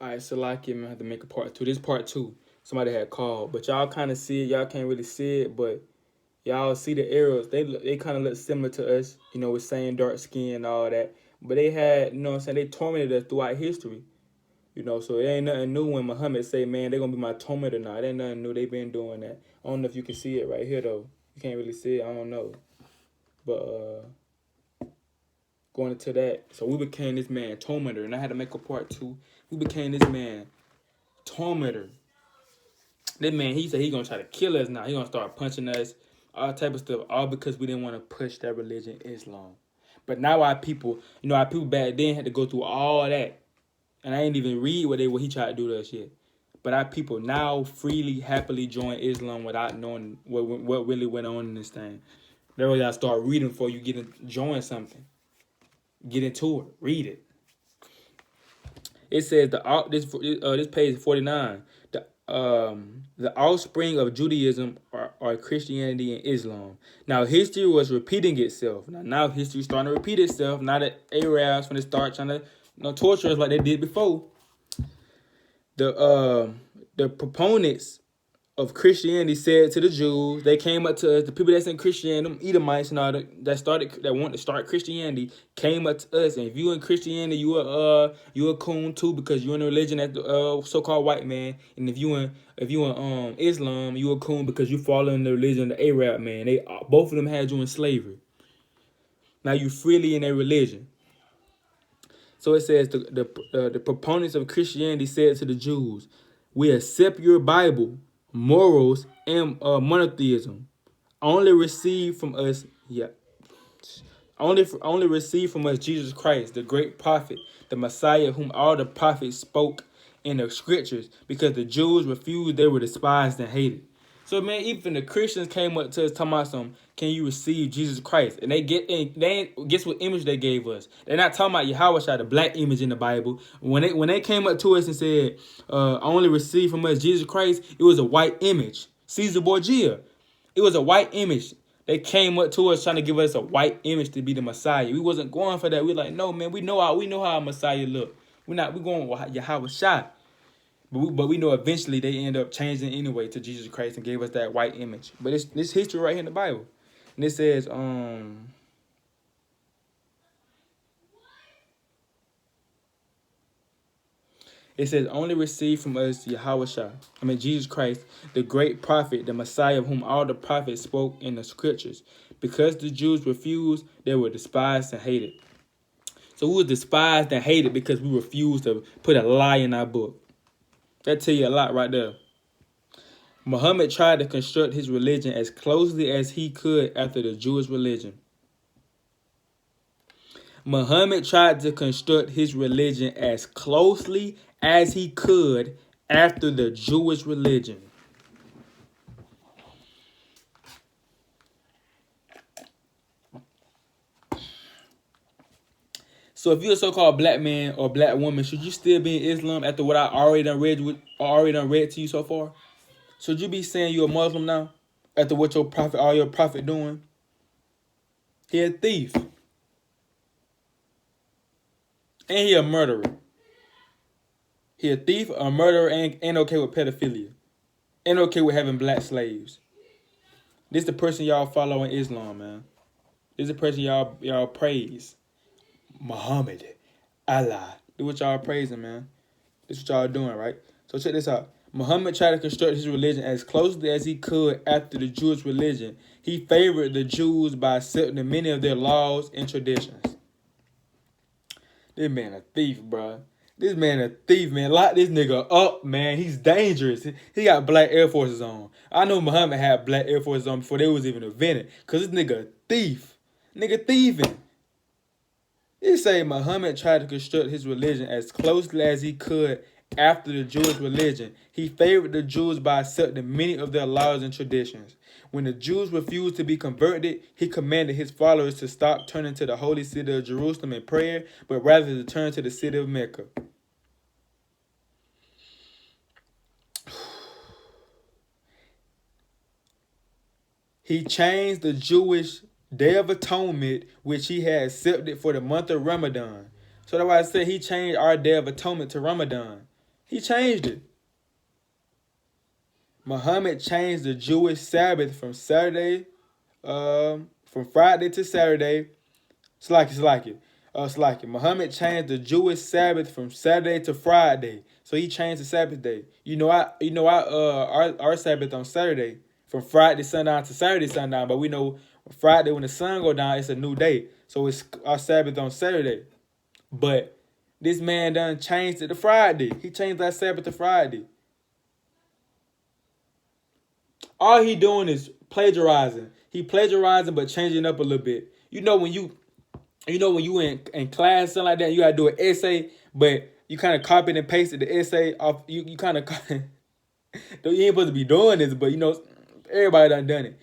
All right, so like I'm gonna have to make a part two. This part two. Somebody had called, but y'all kind of see it. Y'all can't really see it, but y'all see the arrows. They kind of look similar to us, with same dark skin and all that. But they had, what I'm saying, they tormented us throughout history. So it ain't nothing new when Muhammad say, man, they're gonna be my tormentor now. It ain't nothing new. They been doing that. I don't know if you can see it right here though. You can't really see it. I don't know, but going into that, so we became this man tormentor, and I had to make a part two. We became this man tormentor. That man, he said he gonna try to kill us now. He gonna start punching us, all type of stuff, all because we didn't want to push that religion, Islam. But now our people, our people back then had to go through all that, and I ain't even read what he tried to do to us yet. But our people now freely, happily join Islam without knowing what really went on in this thing. That's why y'all start reading before you join something. Get into it. Read it. It says this page 49. The offspring of Judaism are Christianity and Islam. Now history was repeating itself. Now history is starting to repeat itself. Now that Arabs when they start trying to torture us like they did before. The proponents of Christianity said to the Jews, they came up to us, the people that's in Christianity, them Edomites and all that want to start Christianity, came up to us. And if you in Christianity, you a coon too, because you're in a religion that so-called white man. And if you in Islam, you a coon because you follow in the religion of the Arab man. They both of them had you in slavery. Now you freely in their religion. So it says the proponents of Christianity said to the Jews, we accept your Bible, morals, and monotheism. Only receive from us, only receive from us Jesus Christ, the great prophet, the Messiah, whom all the prophets spoke in the scriptures, because the Jews refused, they were despised and hated. So man, even the Christians came up to us talking about some, can you receive Jesus Christ? And guess what image they gave us? They're not talking about Yahweh, the black image in the Bible. When they came up to us and said, only receive from us Jesus Christ, it was a white image. Caesar Borgia. It was a white image. They came up to us trying to give us a white image to be the Messiah. We wasn't going for that. We like, no man, we know how a Messiah look. We going with Yahweh Shai. But we know eventually they end up changing anyway to Jesus Christ and gave us that white image. But it's this history right here in the Bible. And it says, only receive from us Jesus Christ, the great prophet, the Messiah, of whom all the prophets spoke in the scriptures. Because the Jews refused, they were despised and hated. So we were despised and hated because we refused to put a lie in our book. That tell you a lot right there. Muhammad tried to construct his religion as closely as he could after the Jewish religion. Muhammad tried to construct his religion as closely as he could after the Jewish religion. So if you're a so-called black man or black woman, should you still be in Islam after what I already done read to you so far? Should you be saying you're a Muslim now after what your prophet doing? He a thief. And he a murderer. He a thief, a murderer, and ain't okay with pedophilia. Ain't okay with having black slaves. This the person y'all follow in Islam, man. This the person y'all praise. Muhammad, Allah. Do what y'all praising, man. This what y'all doing, right? So check this out. Muhammad tried to construct his religion as closely as he could after the Jewish religion. He favored the Jews by accepting many of their laws and traditions. This man a thief, bro. This man a thief, man. Lock this nigga up, man. He's dangerous. He got black Air Forces on. I know Muhammad had black Air Forces on before they was even invented. Because this nigga a thief. Nigga thieving. It say Muhammad tried to construct his religion as closely as he could after the Jewish religion. He favored the Jews by accepting many of their laws and traditions. When the Jews refused to be converted, he commanded his followers to stop turning to the holy city of Jerusalem in prayer, but rather to turn to the city of Mecca. He changed the Jewish Day of Atonement, which he had accepted for the month of Ramadan. So that's why I said he changed our Day of Atonement to Ramadan. He changed it. Muhammad changed the Jewish Sabbath from Friday to Saturday. Slack it. Muhammad changed the Jewish Sabbath from Saturday to Friday. So he changed the Sabbath day. Our Sabbath on Saturday from Friday sundown to Saturday sundown, but we know Friday when the sun go down, it's a new day. So it's our Sabbath on Saturday. But this man done changed it to Friday. He changed that Sabbath to Friday. All he doing is plagiarizing. He plagiarizing but changing up a little bit. When you in class, something like that, you gotta do an essay, but you kind of copied and pasted the essay off. You kind of you ain't supposed to be doing this, but everybody done it.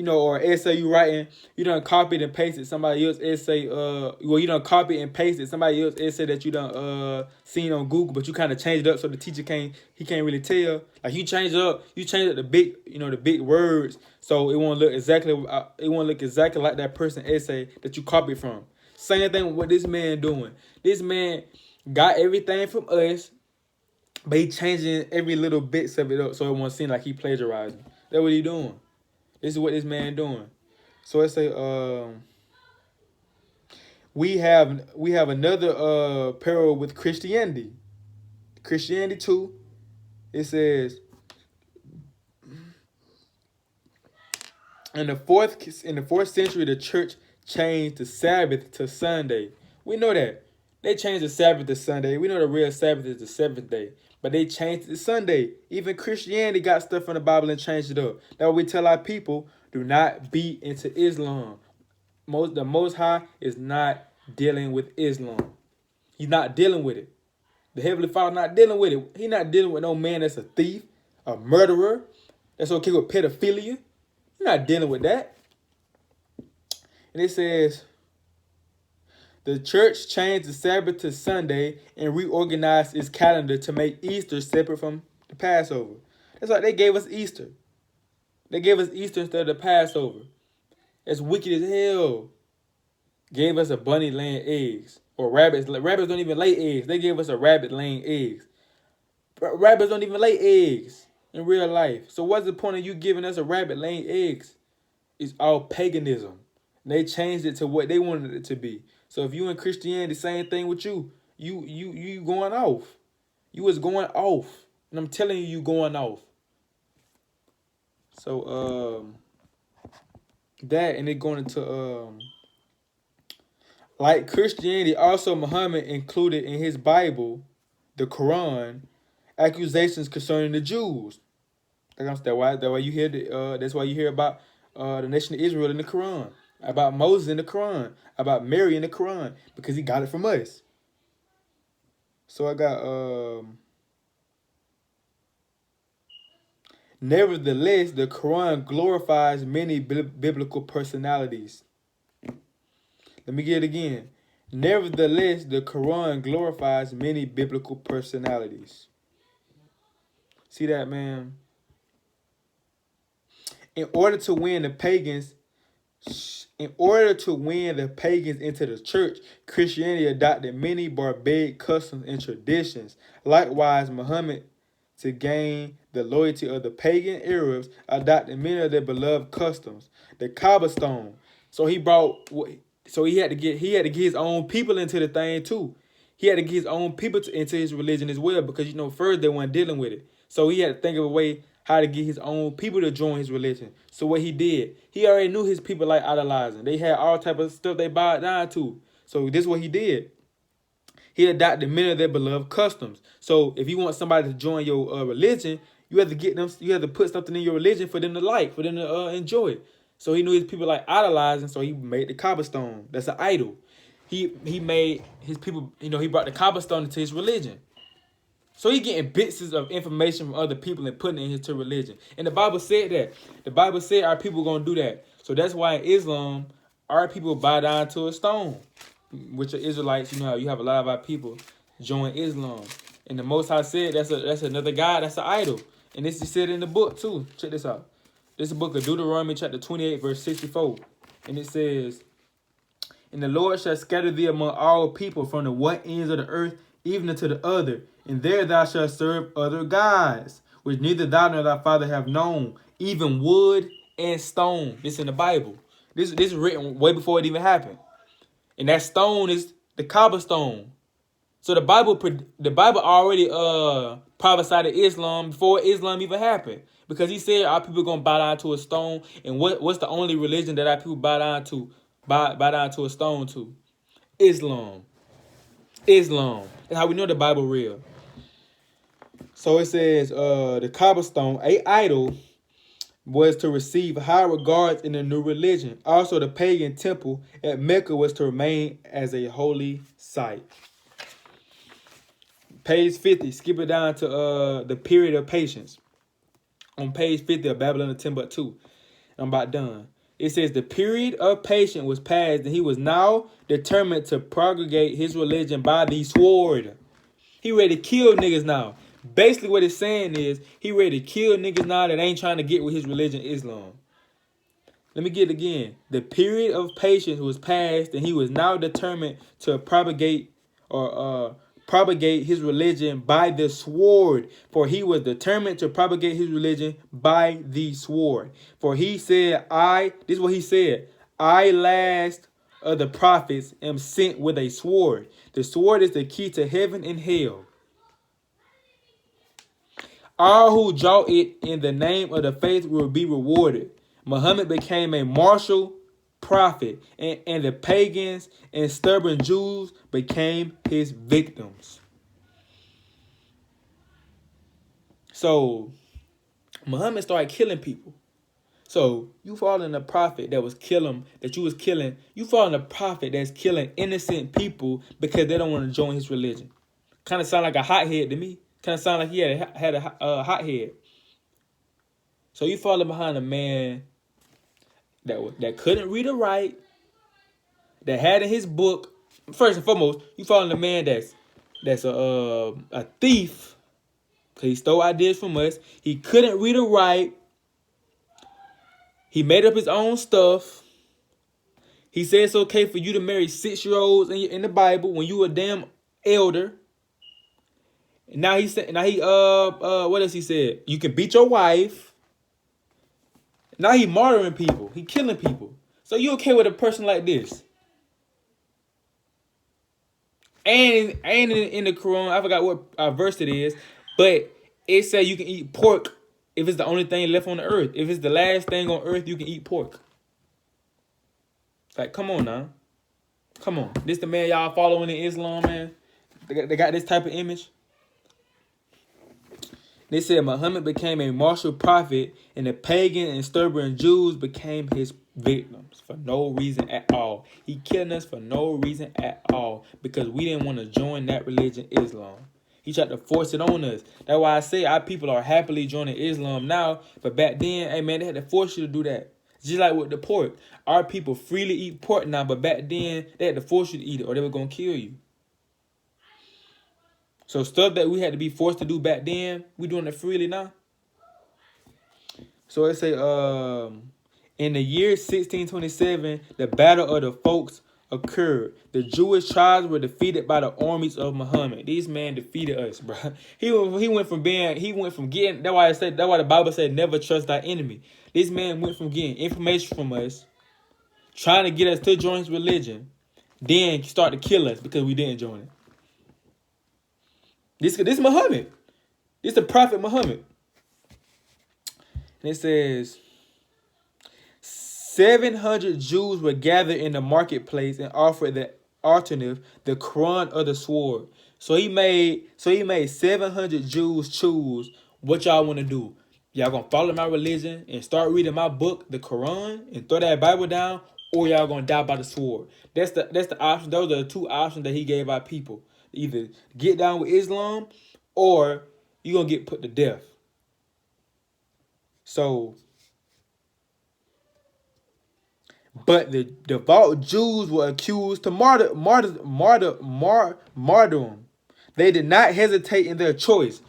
Or essay you writing, you done copied and pasted somebody else's essay. You done copied and pasted somebody else's essay that you done seen on Google, but you kind of changed it up so the teacher can't really tell. Like you changed it up the big words, so it won't look exactly like that person essay that you copied from. Same thing with what this man doing. This man got everything from us, but he changing every little bits of it up so it won't seem like he plagiarizing. That's what he doing. This is what this man doing. So let's say we have another parallel with Christianity. Christianity too. It says in the fourth century the church changed the Sabbath to Sunday. We know that. They changed the Sabbath to Sunday. We know the real Sabbath is the seventh day. But they changed it to Sunday. Even Christianity got stuff from the Bible and changed it up. That's what we tell our people, do not be into Islam. The Most High is not dealing with Islam. He's not dealing with it. The Heavenly Father not dealing with it. He's not dealing with no man that's a thief, a murderer, that's okay with pedophilia. He's not dealing with that. And it says, the church changed the Sabbath to Sunday and reorganized its calendar to make Easter separate from the Passover. That's why they gave us Easter. They gave us Easter instead of the Passover. That's wicked as hell. Gave us a bunny laying eggs. Or rabbits. Rabbits don't even lay eggs. They gave us a rabbit laying eggs. Rabbits don't even lay eggs in real life. So what's the point of you giving us a rabbit laying eggs? It's all paganism. And they changed it to what they wanted it to be. So if you in Christianity, same thing with you. You going off. You was going off. And I'm telling you going off. So that and it going into like Christianity, also Muhammad included in his Bible, the Quran, accusations concerning the Jews. That's why you hear that's why you hear about the nation of Israel in the Quran. About Moses in the Quran, about Mary in the Quran, because he got it from us. So I got, nevertheless, the Quran glorifies many biblical personalities. Let me get it again. Nevertheless, the Quran glorifies many biblical personalities. See that, man? In order to win the pagans into the church, Christianity adopted many barbaric customs and traditions. Likewise, Muhammad, to gain the loyalty of the pagan Arabs, adopted many of their beloved customs. The Kaaba stone. So he had to get his own people into the thing too. He had to get his own people into his religion as well, because first they weren't dealing with it. So he had to think of a way how to get his own people to join his religion. So what he did, he already knew his people like idolizing. They had all type of stuff they bowed down to. So this is what he did. He adopted many of their beloved customs. So if you want somebody to join your religion, you have to get them. You have to put something in your religion for them to like, for them to enjoy it. So he knew his people like idolizing. So he made the Kaaba stone. That's an idol. He made his people. He brought the Kaaba stone into his religion. So he getting bits of information from other people and putting it into religion. And the Bible said that. The Bible said our people going to do that. So that's why in Islam, our people bow down to a stone. Which are Israelites, you have a lot of our people join Islam. And the Most High said that's another God, that's an idol. And this is said in the book too. Check this out. This is the book of Deuteronomy chapter 28, verse 64. And it says, and the Lord shall scatter thee among all people from the one ends of the earth even unto the other, and there thou shalt serve other gods, which neither thou nor thy father have known, even wood and stone. This in the Bible. This is written way before it even happened. And that stone is the cobblestone. So the Bible already prophesied to Islam before Islam even happened. Because he said our people gonna bow down to a stone. And what's the only religion that our people bow down to a stone to? Islam. Islam. That's how we know the Bible real. So it says the cobblestone, a idol, was to receive high regards in the new religion. Also, the pagan temple at Mecca was to remain as a holy site. Page 50, skip it down to the period of patience. On page 50 of Babylon of Timbuktu. I'm about done. It says the period of patience was past, and he was now determined to propagate his religion by the sword. He ready to kill niggas now. Basically what it's saying is he ready to kill niggas now that ain't trying to get with his religion, Islam. Let me get it again. The period of patience was past, and he was now determined to propagate his religion by the sword. For he was determined to propagate his religion by the sword. For he said, this is what he said, I last of the prophets am sent with a sword. The sword is the key to heaven and hell. All who draw it in the name of the faith will be rewarded. Muhammad became a martial prophet, and the pagans and stubborn Jews became his victims. So Muhammad started killing people. So you following a prophet that was killing, you following a prophet that's killing innocent people because they don't want to join his religion. Kind of sound like a hothead to me. Kind of sound like he had a hothead. So you falling behind a man that couldn't read or write, that had in his book. First and foremost, you following a man that's a thief, because he stole ideas from us. He couldn't read or write. He made up his own stuff. He said it's okay for you to marry 6-year-olds in the Bible when you a damn elder. And now what else he said? You can beat your wife. Now he martyring people. He killing people. So you okay with a person like this? And in the Quran, I forgot what verse it is, but it said you can eat pork if it's the only thing left on the earth. If it's the last thing on earth, you can eat pork. Like, come on now. Come on. This the man y'all following in Islam, man. They got this type of image. They said Muhammad became a martial prophet, and the pagan and stubborn Jews became his victims for no reason at all. He killing us for no reason at all because we didn't want to join that religion, Islam. He tried to force it on us. That's why I say our people are happily joining Islam now, but back then, hey man, they had to force you to do that. Just like with the pork. Our people freely eat pork now, but back then, they had to force you to eat it or they were going to kill you. So stuff that we had to be forced to do back then, we doing it freely now. So it say, in the year 1627, the Battle of the Folks occurred. The Jewish tribes were defeated by the armies of Muhammad. These men defeated us, bro. He went from getting. That's why the Bible said, never trust thy enemy. This man went from getting information from us, trying to get us to join his religion, then start to kill us because we didn't join it. This Muhammad. This the Prophet Muhammad. And it says, 700 Jews were gathered in the marketplace and offered the alternative, the Quran or the sword. So he made 700 Jews choose what y'all want to do. Y'all gonna follow my religion and start reading my book, the Quran, and throw that Bible down, or y'all gonna die by the sword. That's the option. Those are the two options that he gave our people. Either get down with Islam or you're going to get put to death. So, but the devout Jews were accused to martyrdom. They did not hesitate in their choice.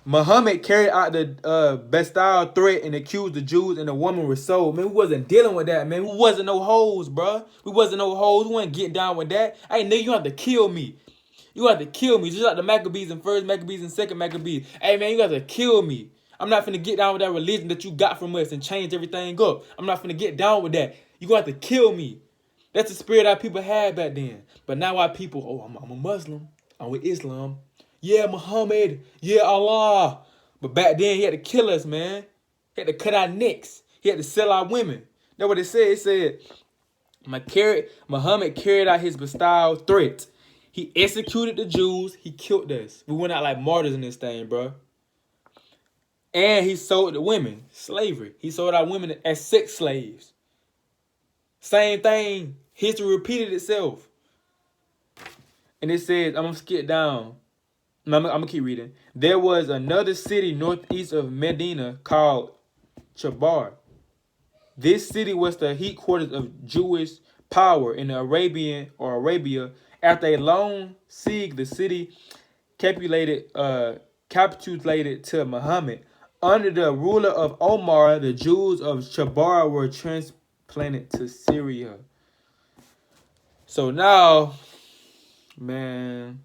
Muhammad carried out the Bastille threat and accused the Jews, and the woman was sold. Man, we wasn't dealing with that, man. We wasn't no hoes, bro. We wasn't no hoes. We wasn't getting down with that. Hey, nigga, you have to kill me. You got to kill me. Just like the Maccabees and first Maccabees and second Maccabees. Hey, man, you got to kill me. I'm not finna get down with that religion that you got from us and change everything up. I'm not finna get down with that. You gonna have to kill me. That's the spirit our people had back then. But now our people, oh, I'm a Muslim. I'm with Islam. Yeah, Muhammad. Yeah, Allah. But back then, he had to kill us, man. He had to cut our necks. He had to sell our women. That's what it said. It said, Muhammad carried out his bestowed threat. He executed the Jews. He killed us. We went out like martyrs in this thing, bro. And he sold the women. Slavery. He sold our women as sex slaves. Same thing. History repeated itself. And it says, I'm going to skip down. No, I'm going to keep reading. There was another city northeast of Medina called Chabar. This city was the headquarters of Jewish power in Arabia. After a long siege, the city capitulated to Muhammad. Under the ruler of Omar, the Jews of Chabar were transplanted to Syria. So now, man,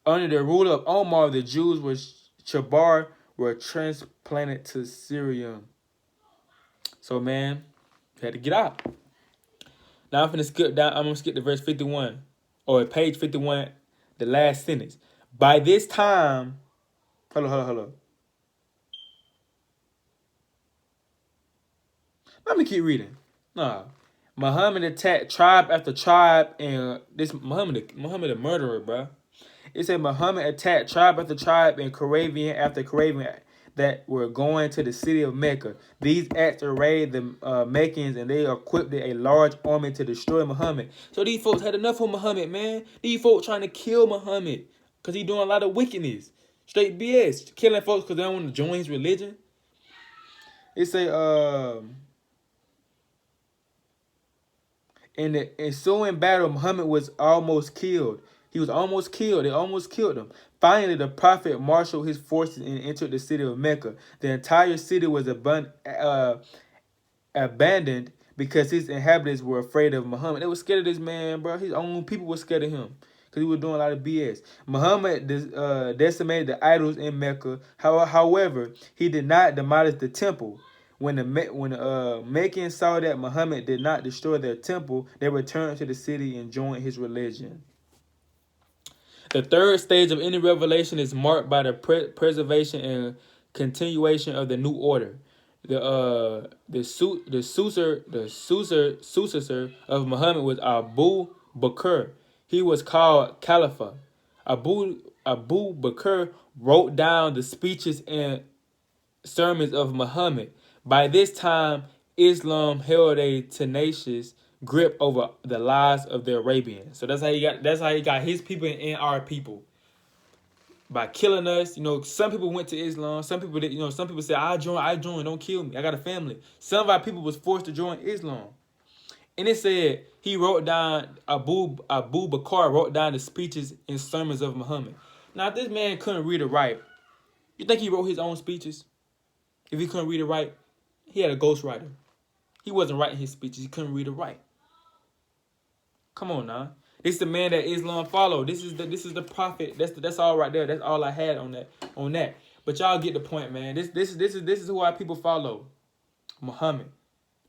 under the ruler of Omar, the Jews of Chabar were transplanted to Syria. So, man, you had to get out. Now I'm gonna skip down. I'm gonna skip to verse 51 or page 51, the last sentence. By this time, hold on. Let me keep reading. Muhammad attacked tribe after tribe, and this Muhammad a murderer, bro. It said Muhammad attacked tribe after tribe and Carabian after Carabian that were going to the city of Mecca. These acts arrayed the Meccans, and they equipped a large army to destroy Muhammad. So these folks had enough of Muhammad, man. These folks trying to kill Muhammad because he doing a lot of wickedness. Straight BS. Killing folks because they don't want to join his religion. It say, in the ensuing battle, Muhammad was almost killed. He was almost killed. They almost killed him. Finally, the prophet marshaled his forces and entered the city of Mecca. The entire city was abandoned because his inhabitants were afraid of Muhammad. They were scared of this man, bro. His own people were scared of him because he was doing a lot of BS. Muhammad decimated the idols in Mecca. However, he did not demolish the temple. When the Meccans saw that Muhammad did not destroy their temple, they returned to the city and joined his religion. The third stage of any revelation is marked by the preservation and continuation of the new order. The successor of Muhammad was Abu Bakr. He was called Caliph. Abu Bakr wrote down the speeches and sermons of Muhammad. By this time, Islam held a tenacious grip over the lives of the Arabians. So that's how he got his people and our people. By killing us, some people went to Islam. Some people did, some people said, I join, don't kill me. I got a family. Some of our people was forced to join Islam. And it said he wrote down, Abu Bakr wrote down the speeches and sermons of Muhammad. Now, if this man couldn't read or write, you think he wrote his own speeches? If he couldn't read or write, he had a ghostwriter. He wasn't writing his speeches. He couldn't read or write. Come on now. This is the man that Islam followed. This is the prophet. That's all right there. That's all I had on that. But y'all get the point, man. This is who our people follow. Muhammad.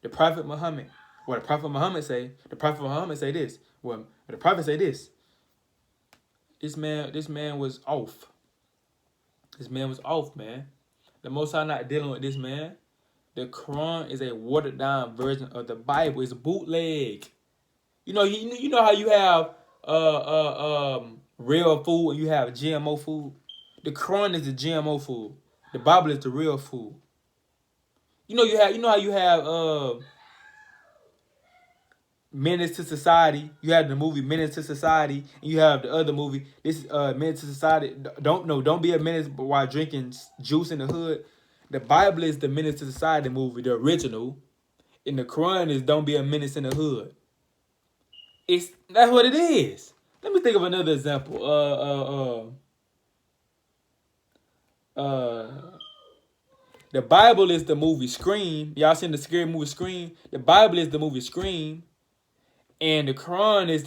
The Prophet Muhammad. What the Prophet Muhammad say? The Prophet Muhammad say this. Well, the Prophet say this. This man was off. This man was off, man. The Most High not dealing with this man. The Quran is a watered down version of the Bible. It's a bootleg. You know how you have real food and you have GMO food? The Quran is the GMO food. The Bible is the real food. You know how you have Menace to Society. You have the movie Menace to Society, and you have the other movie. This is Menace to Society. Don't be a menace while drinking juice in the hood. The Bible is the Menace to Society movie, the original. And the Quran is Don't Be a Menace in the Hood. That's what it is. Let me think of another example. The Bible is the movie Scream. Y'all seen the scary movie Scream? The Bible is the movie Scream. And the Quran is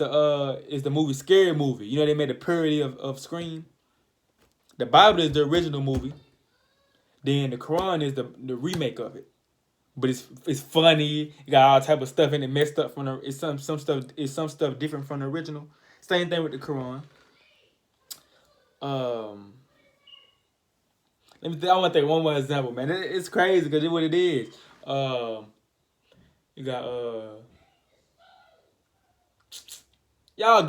the movie Scary Movie. You know they made a parody of Scream. The Bible is the original movie. Then the Quran is the remake of it. But it's funny. You got all type of stuff in it messed up from the. It's some stuff different from the original. Same thing with the Quran. I want to take one more example, man. It's crazy because it's what it is. You got y'all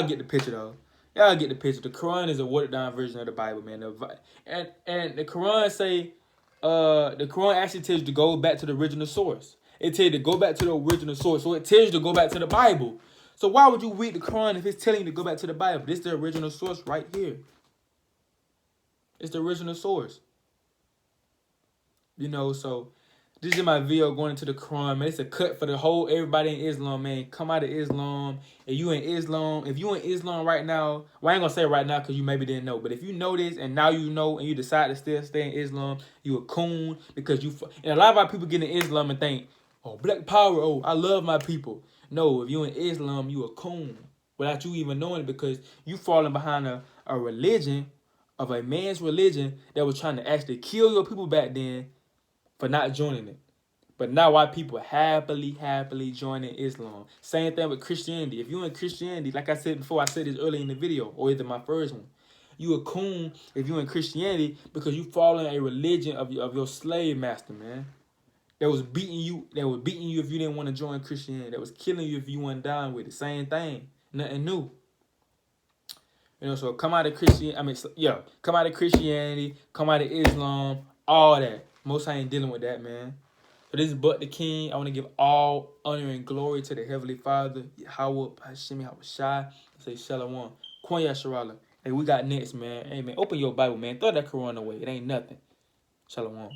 get the picture though. Y'all get the picture. The Quran is a watered down version of the Bible, man. And the Quran say, the Quran actually tells you to go back to the original source. It tells you to go back to the original source. So it tells you to go back to the Bible. So why would you read the Quran if it's telling you to go back to the Bible? This is the original source right here. It's the original source. You know, so this is my video going into the Quran, man. It's a cut for the whole everybody in Islam, man. Come out of Islam. If you in Islam right now, well, I ain't gonna say right now because you maybe didn't know, but if you know this and now you know and you decide to still stay in Islam, you a coon because and a lot of our people get in Islam and think, oh, black power, oh, I love my people. No, if you in Islam, you a coon without you even knowing it because you falling behind a religion of a man's religion that was trying to actually kill your people back then for not joining it. But now white people happily joining Islam. Same thing with Christianity. If you're in Christianity, like I said before, I said this earlier in the video, or either my first one, you a coon if you're in Christianity because you following a religion of your slave master, man. That was beating you if you didn't want to join Christianity. That was killing you if you weren't down with it. Same thing. Nothing new. You know, so come out of come out of Christianity, come out of Islam, all that. Most I ain't dealing with that, man. So this is But the King. I want to give all honor and glory to the Heavenly Father, Yahweh, Hashem, Yahweh Shai. Say Shalom. Kwanya Sharala. Hey, we got next, man. Hey, man, open your Bible, man. Throw that Quran away. It ain't nothing. Shalom.